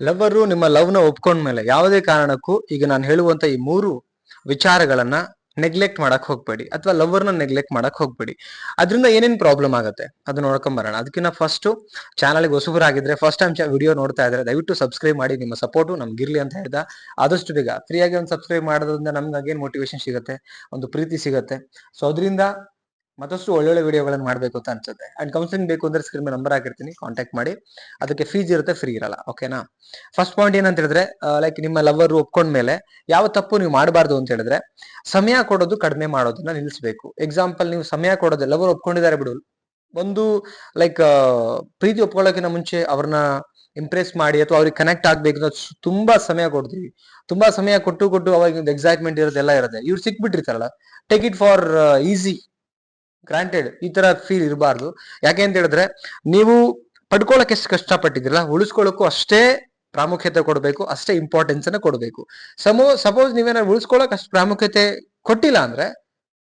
Lover ನಿಮ್ಮ ಲವ್ನ ಒಪ್ಕೊಂಡ್ಮೇಲೆ ಯಾವುದೇ ಕಾರಣಕ್ಕೂ ಈಗ ನಾನು ಹೇಳುವಂತ ಈ 3 ವಿಚಾರಗಳನ್ನ ನೆಗ್ಲೆಕ್ಟ್ ಮಾಡಕ್ ಹೋಗ್ಬೇಡಿ, ಅಥವಾ ಲವ್ವರ್ನ ನೆಗ್ಲೆಕ್ಟ್ ಮಾಡಕ್ ಹೋಗ್ಬೇಡಿ. ಅದರಿಂದ ಏನೇನ್ ಪ್ರಾಬ್ಲಮ್ ಆಗುತ್ತೆ ಅದು ನೋಡ್ಕೊಂಡ್ ಬರೋಣ. ಅದಕ್ಕಿಂತ ಫಸ್ಟ್, ಚಾನಲ್ಗೆ ಹೊಸಬರಾಗಿದ್ರೆ, ಫಸ್ಟ್ ಟೈಮ್ ವಿಡಿಯೋ ನೋಡ್ತಾ ಇದ್ರೆ ದಯವಿಟ್ಟು ಸಬ್ಸ್ಕ್ರೈಬ್ ಮಾಡಿ. ನಿಮ್ಮ ಸಪೋರ್ಟು ನಮ್ಗಿರ್ಲಿ ಅಂತ ಹೇಳ್ದ ಆದಷ್ಟು ಬೇಗ ಫ್ರೀಯಾಗಿ ಒಂದು ಸಬ್ಸ್ಕ್ರೈಬ್ ಮಾಡೋದ್ರಿಂದ ನಮ್ಗೆ ಏನ್ ಮೋಟಿವೇಶನ್ ಸಿಗುತ್ತೆ, ಒಂದು ಪ್ರೀತಿ ಸಿಗುತ್ತೆ. ಸೊ ಅದರಿಂದ ಮತ್ತಷ್ಟು ಒಳ್ಳೊಳ್ಳೆ ವಿಡಿಯೋಗಳನ್ನು ಮಾಡಬೇಕು ಅಂತ ಅನ್ಸುತ್ತೆ. ಅಂಡ್ ಕೌನ್ಸಿಲಿಂಗ್ ಬೇಕು ಅಂದ್ರೆ ಸ್ಕ್ರೀನ್ ಮೇಲೆ ನಂಬರ್ ಹಾಕಿರ್ತೀನಿ, ಕಾಂಟ್ಯಾಕ್ಟ್ ಮಾಡಿ. ಅದಕ್ಕೆ ಫೀಸ್ ಇರುತ್ತೆ, ಫ್ರೀ ಇರಲ್ಲ. ಓಕೆನಾ? ಫಸ್ಟ್ ಪಾಯಿಂಟ್ ಏನಂತ ಹೇಳಿದ್ರೆ, ಲೈಕ್ ನಿಮ್ಮ ಲವರ್ ಒಪ್ಕೊಂಡ್ಮೇಲೆ ಯಾವ ತಪ್ಪು ನೀವು ಮಾಡಬಾರ್ದು ಅಂತ ಹೇಳಿದ್ರೆ, ಸಮಯ ಕೊಡೋದು ಕಡಿಮೆ ಮಾಡೋದನ್ನ ನಿಲ್ಲಿಸಬೇಕು. ಎಕ್ಸಾಂಪಲ್, ನೀವು ಸಮಯ ಕೊಡೋದು, ಲವರ್ ಒಪ್ಕೊಂಡಿದ್ದಾರೆ ಬಿಡು, ಒಂದು ಲೈಕ್ ಪ್ರೀತಿ ಒಪ್ಕೊಳ್ಳೋಕಿನ ಮುಂಚೆ ಅವ್ರನ್ನ ಇಂಪ್ರೆಸ್ ಮಾಡಿ ಅಥವಾ ಅವ್ರಿಗೆ ಕನೆಕ್ಟ್ ಆಗ್ಬೇಕು ತುಂಬಾ ಸಮಯ ಕೊಡ್ತೀವಿ. ತುಂಬಾ ಸಮಯ ಕೊಟ್ಟು ಅವಾಗ ಒಂದು ಎಕ್ಸೈಟ್ಮೆಂಟ್ ಇರುತ್ತೆ, ಎಲ್ಲ ಇರುತ್ತೆ. ಇವ್ರು ಸಿಕ್ಬಿಟ್ಟಿರ್ತಾರಲ್ಲ, take it for easy, granted, ಈ ತರ ಫೀಲ್ ಇರಬಾರ್ದು. ಯಾಕೆ ಅಂತ ಹೇಳಿದ್ರೆ, ನೀವು ಪಡ್ಕೊಳಕ್ ಎಷ್ಟು ಕಷ್ಟಪಟ್ಟಿದ್ದೀರಲ್ಲ, ಉಳಿಸ್ಕೊಳ್ಳೋಕ್ಕೂ ಅಷ್ಟೇ ಪ್ರಾಮುಖ್ಯತೆ ಕೊಡಬೇಕು, ಅಷ್ಟೇ ಇಂಪಾರ್ಟೆನ್ಸ್ ಅನ್ನ ಕೊಡಬೇಕು. ಸಪೋಸ್ ನೀವೇನಾದ್ರು ಉಳಿಸ್ಕೊಳ್ಳೋಕೆ ಅಷ್ಟು ಪ್ರಾಮುಖ್ಯತೆ ಕೊಟ್ಟಿಲ್ಲ ಅಂದ್ರೆ,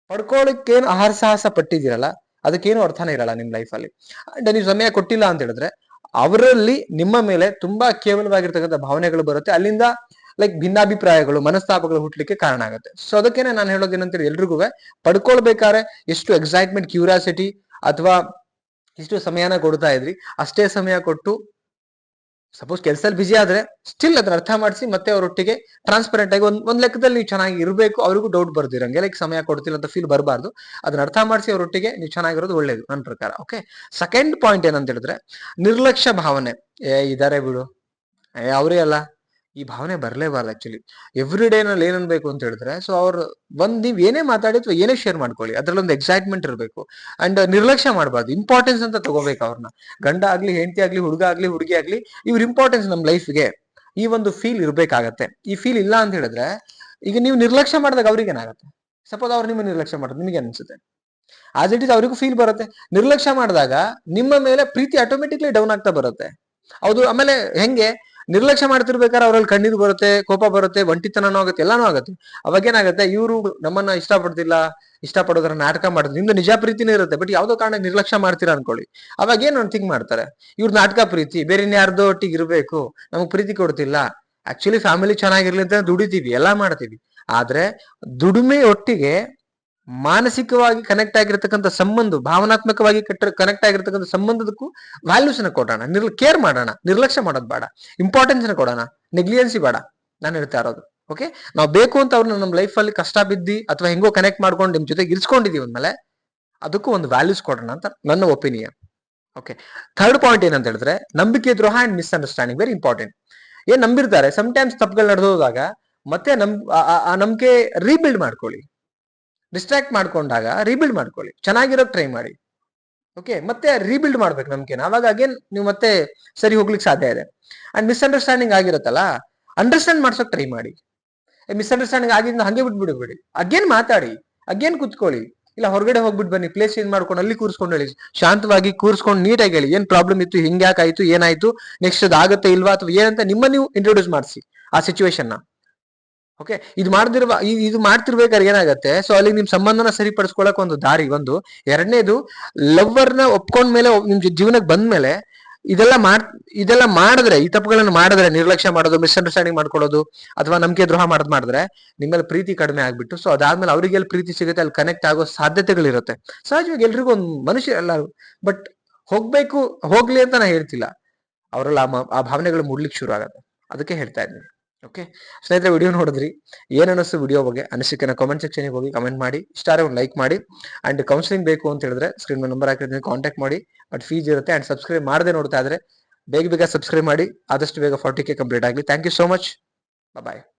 ಪಡ್ಕೊಳ್ಳಿಕ್ಕೇನು ಆಹಾರ ಸಾಹಸ ಪಟ್ಟಿದ್ದೀರಲ್ಲ, ಅದಕ್ಕೇನು ಅರ್ಥನೇ ಇರಲ್ಲ ನಿಮ್ ಲೈಫಲ್ಲಿ. ಅಂಡ್ ನೀವು ಸಮಯ ಕೊಟ್ಟಿಲ್ಲ ಅಂತ ಹೇಳಿದ್ರೆ, ಅವರಲ್ಲಿ ನಿಮ್ಮ ಮೇಲೆ ತುಂಬಾ ಕೇವಲವಾಗಿರ್ತಕ್ಕಂಥ ಭಾವನೆಗಳು ಬರುತ್ತೆ. ಅಲ್ಲಿಂದ ಲೈಕ್ ಭಿನ್ನಾಭಿಪ್ರಾಯಗಳು, ಮನಸ್ತಾಪಗಳು ಹುಟ್ಲಿಕ್ಕೆ ಕಾರಣ ಆಗುತ್ತೆ. ಸೊ ಅದಕ್ಕೇನೆ ನಾನು ಹೇಳೋದೇನಂತೇಳಿ, ಎಲ್ರಿಗೂ ಪಡ್ಕೊಳ್ಬೇಕಾದ್ರೆ ಎಷ್ಟು ಎಕ್ಸೈಟ್ಮೆಂಟ್, ಕ್ಯೂರಿಯಾಸಿಟಿ ಅಥವಾ ಇಷ್ಟು ಸಮಯನ ಕೊಡ್ತಾ ಇದ್ರಿ, ಅಷ್ಟೇ ಸಮಯ ಕೊಟ್ಟು, ಸಪೋಸ್ ಕೆಲಸದಲ್ಲಿ ಬಿಜಿ ಆದ್ರೆ ಸ್ಟಿಲ್ ಅದನ್ನ ಅರ್ಥ ಮಾಡಿಸಿ ಮತ್ತೆ ಅವರೊಟ್ಟಿಗೆ ಟ್ರಾನ್ಸ್ಪರೆಂಟ್ ಆಗಿ ಒಂದ್ ಲೆಕ್ಕದಲ್ಲಿ ನೀವು ಚೆನ್ನಾಗಿ ಇರಬೇಕು. ಅವ್ರಿಗೂ ಡೌಟ್ ಬರ್ದಿರಂಗೆ, ಲೈಕ್ ಸಮಯ ಕೊಡ್ತಿಲ್ಲ ಅಂತ ಫೀಲ್ ಬರಬಾರ್ದು. ಅದನ್ನ ಅರ್ಥ ಮಾಡಿಸಿ ಅವರೊಟ್ಟಿಗೆ ನೀವು ಚೆನ್ನಾಗಿರೋದು ಒಳ್ಳೇದು ನನ್ನ ಪ್ರಕಾರ. ಓಕೆ, ಸೆಕೆಂಡ್ ಪಾಯಿಂಟ್ ಏನಂತ ಹೇಳಿದ್ರೆ, ನಿರ್ಲಕ್ಷ್ಯ ಭಾವನೆ. ಇದಾರೆ ಬಿಡು, ಅವರೇ ಅಲ್ಲ, ಈ ಭಾವನೆ ಬರಲೇಬಾರ್ದು. ಆಕ್ಚುಲಿ ಎವ್ರಿ ಡೇ ನಲ್ಲಿ ಏನನ್ಬೇಕು ಅಂತ ಹೇಳಿದ್ರೆ, ಸೊ ಅವ್ರು ನೀವ್ ಏನೇ ಮಾತಾಡಿ ಅಥವಾ ಏನೇ ಶೇರ್ ಮಾಡ್ಕೊಳ್ಳಿ, ಅದ್ರಲ್ಲೊಂದು ಎಕ್ಸೈಟ್ಮೆಂಟ್ ಇರಬೇಕು. ಅಂಡ್ ನಿರ್ಲಕ್ಷ್ಯ ಮಾಡಬಾರ್ದು, ಇಂಪಾರ್ಟೆನ್ಸ್ ಅಂತ ತಗೋಬೇಕು ಅವ್ರನ್ನ. ಗಂಡ ಆಗ್ಲಿ, ಹೆಂಡತಿ ಆಗ್ಲಿ, ಹುಡುಗ ಆಗ್ಲಿ, ಹುಡುಗಿ ಆಗ್ಲಿ, ಇವ್ರ ಇಂಪಾರ್ಟೆನ್ಸ್ ನಮ್ ಲೈಫ್ಗೆ, ಈ ಒಂದು ಫೀಲ್ ಇರ್ಬೇಕಾಗತ್ತೆ. ಈ ಫೀಲ್ ಇಲ್ಲ ಅಂತ ಹೇಳಿದ್ರೆ, ಈಗ ನೀವು ನಿರ್ಲಕ್ಷ್ಯ ಮಾಡಿದಾಗ ಅವ್ರಿಗೆ ಏನಾಗುತ್ತೆ? ಸಪೋಸ್ ಅವ್ರು ನಿಮ್ಮ ನಿರ್ಲಕ್ಷ್ಯ ಮಾಡೋದು ನಿಮಗೆ ಅನ್ಸುತ್ತೆ, ಆಸ್ ಇಟ್ ಇಸ್ ಅವ್ರಿಗೂ ಫೀಲ್ ಬರುತ್ತೆ. ನಿರ್ಲಕ್ಷ್ಯ ಮಾಡಿದಾಗ ನಿಮ್ಮ ಮೇಲೆ ಪ್ರೀತಿ ಆಟೋಮೆಟಿಕ್ಲಿ ಡೌನ್ ಆಗ್ತಾ ಬರುತ್ತೆ. ಹೌದು. ಆಮೇಲೆ ಹೆಂಗೆ, ನಿರ್ಲಕ್ಷ್ಯ ಮಾಡ್ತಿರ್ಬೇಕಾದ್ರೆ ಅವ್ರಲ್ಲಿ ಕಣ್ಣೀರು ಬರುತ್ತೆ, ಕೋಪ ಬರುತ್ತೆ, ಒಂಟಿತನನೂ ಆಗುತ್ತೆ, ಎಲ್ಲಾನು ಆಗುತ್ತೆ. ಅವಾಗ ಏನಾಗುತ್ತೆ, ಇವರು ನಮ್ಮನ್ನ ಇಷ್ಟಪಡ್ತಿಲ್ಲ, ಇಷ್ಟಪಡೋದ್ರ ನಾಟಕ ಮಾಡಿದ್ರು. ನಿಮ್ದು ನಿಜ ಪ್ರೀತಿನೇ ಇರುತ್ತೆ, ಬಟ್ ಯಾವ್ದೋ ಕಾರಣ ನಿರ್ಲಕ್ಷ್ಯ ಮಾಡ್ತೀರಾ ಅನ್ಕೊಳ್ಳಿ. ಅವಾಗ ಏನ್ ಥಿಂಕ್ ಮಾಡ್ತಾರೆ, ಇವ್ರ ನಾಟಕ ಪ್ರೀತಿ, ಬೇರೆ ಇನ್ಯಾರ್ದೋ ಒಟ್ಟಿಗೆ ಇರ್ಬೇಕು, ನಮಗ್ ಪ್ರೀತಿ ಕೊಡ್ತಿಲ್ಲ. ಆಕ್ಚುಲಿ ಫ್ಯಾಮಿಲಿ ಚೆನ್ನಾಗಿರ್ಲಿ ಅಂತ ದುಡಿತೀವಿ, ಎಲ್ಲಾ ಮಾಡ್ತೀವಿ. ಆದ್ರೆ ದುಡಿಮೆ ಒಟ್ಟಿಗೆ ಮಾನಸಿಕವಾಗಿ ಕನೆಕ್ಟ್ ಆಗಿರ್ತಕ್ಕಂಥ ಸಂಬಂಧ, ಭಾವನಾತ್ಮಕವಾಗಿ ಕನೆಕ್ಟ್ ಆಗಿರ್ತಕ್ಕಂಥ ಸಂಬಂಧದಕ್ಕೂ ವ್ಯಾಲ್ಯೂಸ್ ನ ಕೊಡೋಣ, ಕೇರ್ ಮಾಡೋಣ. ನಿರ್ಲಕ್ಷ್ಯ ಮಾಡೋದು ಬೇಡ, ಇಂಪಾರ್ಟೆನ್ಸ್ ನ ಕೊಡೋಣ, ನೆಗ್ಲಿಯನ್ಸಿ ಬೇಡ, ನಾನು ಹೇಳ್ತಾ ಇರೋದು. ಓಕೆ, ನಾವು ಬೇಕು ಅಂತ ಅವ್ರನ್ನ ನಮ್ಮ ಲೈಫ್ ಅಲ್ಲಿ ಕಷ್ಟ ಬಿದ್ದಿ ಅಥವಾ ಹೆಂಗೋ ಕನೆಕ್ಟ್ ಮಾಡ್ಕೊಂಡು ನಿಮ್ ಜೊತೆಗೆ ಇರಿಸ್ಕೊಂಡಿದೀವಿ ಅಂದ್ಮೇಲೆ ಅದಕ್ಕೂ ಒಂದು ವ್ಯಾಲ್ಯೂಸ್ ಕೊಡೋಣ ಅಂತ ನನ್ನ ಒಪಿನಿಯನ್. ಓಕೆ, ಥರ್ಡ್ ಪಾಯಿಂಟ್ ಏನಂತ ಹೇಳಿದ್ರೆ, ನಂಬಿಕೆ ದ್ರೋಹ ಅಂಡ್ ಮಿಸ್ಅಂಡರ್ಸ್ಟ್ಯಾಂಡಿಂಗ್, ವೆರಿ ಇಂಪಾರ್ಟೆಂಟ್. ಏನ್ ನಂಬಿರ್ತಾರೆ, ಸಮಟೈಮ್ಸ್ ತಪ್ಪುಗಳು ನಡೆದೋದಾಗ ಮತ್ತೆ ಆ ನಂಬಿಕೆ ರೀಬಿಲ್ಡ್ ಮಾಡ್ಕೊಳ್ಳಿ. ಡಿಸ್ಟ್ರಾಕ್ಟ್ ಮಾಡ್ಕೊಂಡಾಗ ರೀಬಿಲ್ಡ್ ಮಾಡ್ಕೊಳ್ಳಿ, ಚೆನ್ನಾಗಿರೋಕ್ ಟ್ರೈ ಮಾಡಿ. ಓಕೆ, ಮತ್ತೆ ರೀಬಿಲ್ಡ್ ಮಾಡ್ಬೇಕು ನಮ್ಗೆ. ಅವಾಗ ಅಗೇನ್ ನೀವು ಮತ್ತೆ ಸರಿ ಹೋಗ್ಲಿಕ್ಕೆ ಸಾಧ್ಯ ಇದೆ. ಅಂಡ್ ಮಿಸ್ಅಂಡರ್ಸ್ಟ್ಯಾಂಡಿಂಗ್ ಆಗಿರುತ್ತಲ್ಲ, ಅಂಡರ್ಸ್ಟ್ಯಾಂಡ್ ಮಾಡ್ಸೋಕ್ ಟ್ರೈ ಮಾಡಿ. ಮಿಸ್ಅಂಡರ್ಸ್ಟ್ಯಾಂಡಿಂಗ್ ಆಗಿದ್ದು ಹಂಗೆ ಬಿಟ್ಬಿಡ್ಬೇಡಿ, ಅಗೇನ್ ಮಾತಾಡಿ, ಅಗೇನ್ ಕುತ್ಕೊಳ್ಳಿ. ಇಲ್ಲ ಹೊರಗಡೆ ಹೋಗ್ಬಿಟ್ಟು ಬನ್ನಿ, ಪ್ಲೇಸ್ ಚೇಂಜ್ ಮಾಡ್ಕೊಂಡು ಅಲ್ಲಿ ಕೂರ್ಸ್ಕೊಂಡು ಹೇಳಿ, ಶಾಂತವಾಗಿ ಕೂರ್ಸ್ಕೊಂಡು ನೀಟಾಗಿ ಹೇಳಿ, ಏನ್ ಪ್ರಾಬ್ಲಮ್ ಇತ್ತು, ಹಿಂಗ್ಯಾಕಾಯ್ತು, ಏನಾಯ್ತು, ನೆಕ್ಸ್ಟ್ ಅದು ಆಗತ್ತೆ ಇಲ್ವಾ, ಅಥವಾ ಏನಂತ ನಿಮ್ಮ ನೀವು ಇಂಟ್ರೊಡ್ಯೂಸ್ ಮಾಡಿಸಿ ಆ ಸಿಚುವೇಶನ್ ನ. ಓಕೆ, ಇದು ಮಾಡ್ತಿರ್ಬೇಕಾದ್ರೆ ಏನಾಗತ್ತೆ, ಸೊ ಅಲ್ಲಿ ನಿಮ್ ಸಂಬಂಧನ ಸರಿಪಡಿಸ್ಕೊಳಕ್ ಒಂದು ದಾರಿ. ಒಂದು ಎರಡನೇದು, ಲವ್ವರ್ನ ಒಪ್ಕೊಂಡ್ಮೇಲೆ ನಿಮ್ ಜೀವನಕ್ಕೆ ಬಂದ್ಮೇಲೆ ಇದೆಲ್ಲ ಮಾಡಿದ್ರೆ, ಈ ತಪ್ಪುಗಳನ್ನು ಮಾಡಿದ್ರೆ, ನಿರ್ಲಕ್ಷ್ಯ ಮಾಡೋದು, ಮಿಸ್ಅಂಡರ್ಸ್ಟ್ಯಾಂಡಿಂಗ್ ಮಾಡ್ಕೊಳ್ಳೋದು ಅಥವಾ ನಂಬಿಕೆ ದ್ರೋಹ ಮಾಡಿದ್ರೆ ನಿಮ್ಮಲ್ಲಿ ಪ್ರೀತಿ ಕಡಿಮೆ ಆಗ್ಬಿಟ್ಟು, ಸೊ ಅದಾದ್ಮೇಲೆ ಅವ್ರಿಗೆ ಎಲ್ಲಿ ಪ್ರೀತಿ ಸಿಗುತ್ತೆ ಅಲ್ಲಿ ಕನೆಕ್ಟ್ ಆಗೋ ಸಾಧ್ಯತೆಗಳಿರುತ್ತೆ. ಸಹಜವಾಗಿ ಎಲ್ರಿಗೂ ಒಂದು ಮನುಷ್ಯ ಎಲ್ಲ, ಬಟ್ ಹೋಗ್ಲಿ ಅಂತ ನಾ ಹೇಳ್ತಿಲ್ಲ, ಅವರಲ್ಲಿ ಆ ಭಾವನೆಗಳು ಮೂಡ್ಲಿಕ್ಕೆ ಶುರು ಆಗತ್ತೆ, ಅದಕ್ಕೆ ಹೇಳ್ತಾ ಇದ್ದೀನಿ. ಓಕೆ ಸ್ನೇಹಿತರೆ, ವಿಡಿಯೋ ನೋಡಿದ್ರಿ, ಏನ್ ಅನಿಸ್ತು ವಿಡಿಯೋ ಬಗ್ಗೆ ಅನಿಸಿಕೆನ ಕಾಮೆಂಟ್ ಸೆಕ್ಷನ್ ಹೋಗಿ ಕಮೆಂಟ್ ಮಾಡಿ, ಇಷ್ಟ ಆದ್ರೆ ಒಂದು ಲೈಕ್ ಮಾಡಿ. ಅಂಡ್ ಕೌನ್ಸಿಲಿಂಗ್ ಬೇಕು ಅಂತ ಹೇಳಿದ್ರೆ ಸ್ಕ್ರೀನ್ ಮೇಲೆ ನಂಬರ್ ಹಾಕಿರ್ತೀನಿ, ಕಾಂಟ್ಯಾಕ್ಟ್ ಮಾಡಿ. ಬಟ್ ಫೀಸ್ ಇರುತ್ತೆ. ಅಂಡ್ ಸಬ್ಸ್ಕ್ರೈಬ್ ಮಾಡದೆ ನೋಡ್ತಾ ಇದ್ರೆ ಬೇಗ ಸಬ್ಸ್ಕ್ರೈಬ್ ಮಾಡಿ, ಆದಷ್ಟು ಬೇಗ 40K ಕಂಪ್ಲೀಟ್ ಆಗಲಿ. Thank you so much, bye.